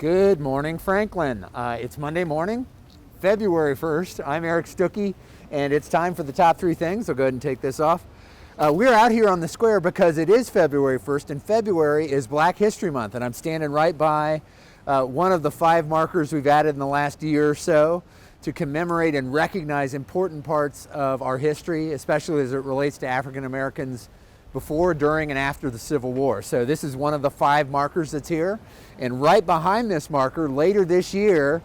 Good morning, Franklin. It's Monday morning, February 1st. I'm Eric Stuckey, and it's time for the top three things. I'll go ahead and take this off. We're out here on the square because it is February 1st, and February is Black History Month, and I'm standing right by one of the 5 markers we've added in the last year or so to commemorate and recognize important parts of our history, especially as it relates to African Americans before, during, and after the Civil War. So this is one of the 5 markers that's here. And right behind this marker, later this year,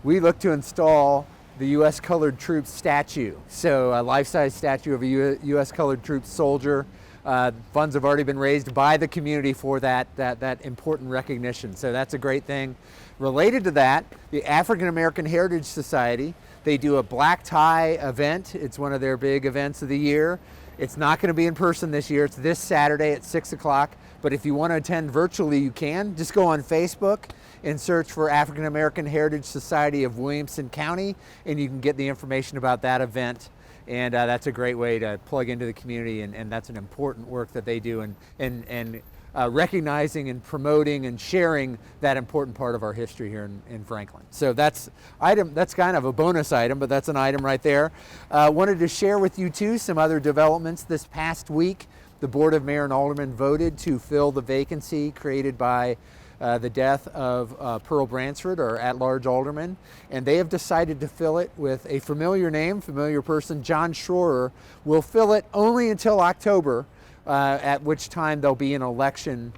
we look to install the U.S. Colored Troops statue. So a life-size statue of a U.S. Colored Troops soldier. Funds have already been raised by the community for that important recognition. So that's a great thing. Related to that, the African American Heritage Society, they do a black tie event. It's one of their big events of the year. It's not going to be in person this year. It's this Saturday at 6 o'clock. But if you want to attend virtually, you can. Just go on Facebook and search for African American Heritage Society of Williamson County, and you can get the information about that event. And that's a great way to plug into the community, and that's an important work that they do, and recognizing and promoting and sharing that important part of our history here in Franklin. So that's kind of a bonus item, but that's an item right there. Wanted to share with you too some other developments. This past week, the Board of Mayor and Aldermen voted to fill the vacancy created by the death of Pearl Bransford, our at-large alderman, and they have decided to fill it with a familiar name, familiar person. John Schroer will fill it only until October, at which time there'll be an election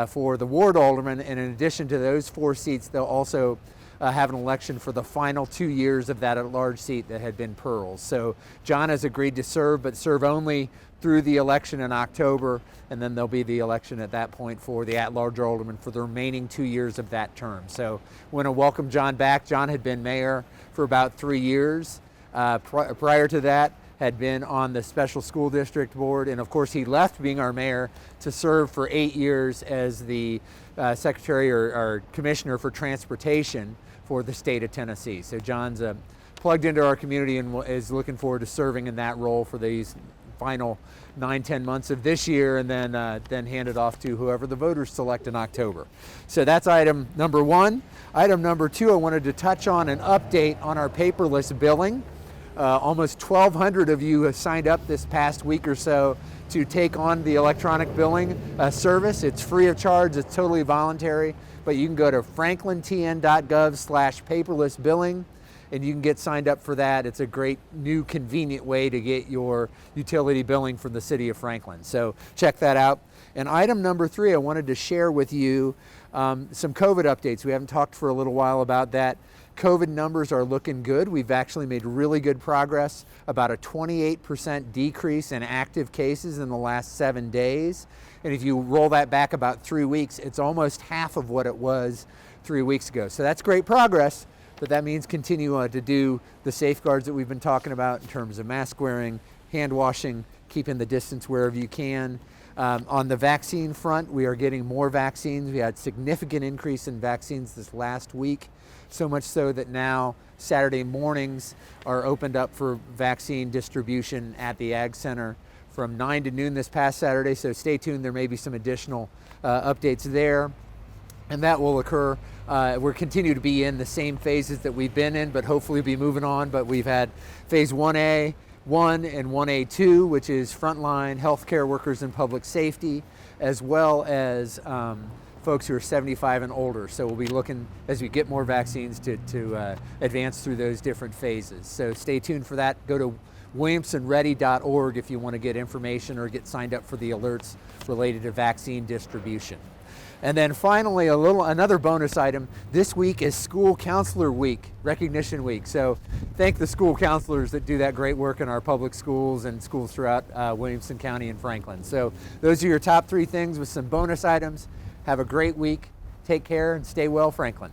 for the ward alderman, and in addition to those 4 seats, they'll also have an election for the final 2 years of that at-large seat that had been Pearl's. So John has agreed to serve, but serve only through the election in October, and then there'll be the election at that point for the at-large alderman for the remaining 2 years of that term. So we want to welcome John back. John had been mayor for about 3 years. Prior to that, had been on the Special School District Board, and of course he left being our mayor to serve for 8 years as the Secretary or Commissioner for Transportation for the state of Tennessee. So John's plugged into our community and is looking forward to serving in that role for these final 9-10 months of this year, and then hand it off to whoever the voters select in October. So that's item number 1. Item number 2, I wanted to touch on an update on our paperless billing. Almost 1,200 of you have signed up this past week or so to take on the electronic billing service. It's free of charge, it's totally voluntary, but you can go to franklintn.gov/paperless billing, and you can get signed up for that. It's a great new convenient way to get your utility billing from the city of Franklin. So check that out. And item number 3, I wanted to share with you some COVID updates. We haven't talked for a little while about that. COVID numbers are looking good. We've actually made really good progress, about a 28% decrease in active cases in the last 7 days. And if you roll that back about 3 weeks, it's almost half of what it was 3 weeks ago. So that's great progress, but that means continue to do the safeguards that we've been talking about in terms of mask wearing, hand washing, keeping the distance wherever you can. On the vaccine front, we are getting more vaccines. We had significant increase in vaccines this last week, so much so that now Saturday mornings are opened up for vaccine distribution at the Ag Center from 9 to noon this past Saturday, so stay tuned. There may be some additional updates there, and that will occur. We're continue to be in the same phases that we've been in, but hopefully be moving on. But we've had phase 1A, 1 and 1A2, which is frontline healthcare workers and public safety, as well as folks who are 75 and older. So we'll be looking, as we get more vaccines, to advance through those different phases. So stay tuned for that. Go to williamsonready.org if you want to get information or get signed up for the alerts related to vaccine distribution. And then finally, another bonus item. This week is School Counselor Week, Recognition Week. So thank the school counselors that do that great work in our public schools and schools throughout Williamson County and Franklin. So those are your top 3 things with some bonus items. Have a great week. Take care and stay well, Franklin.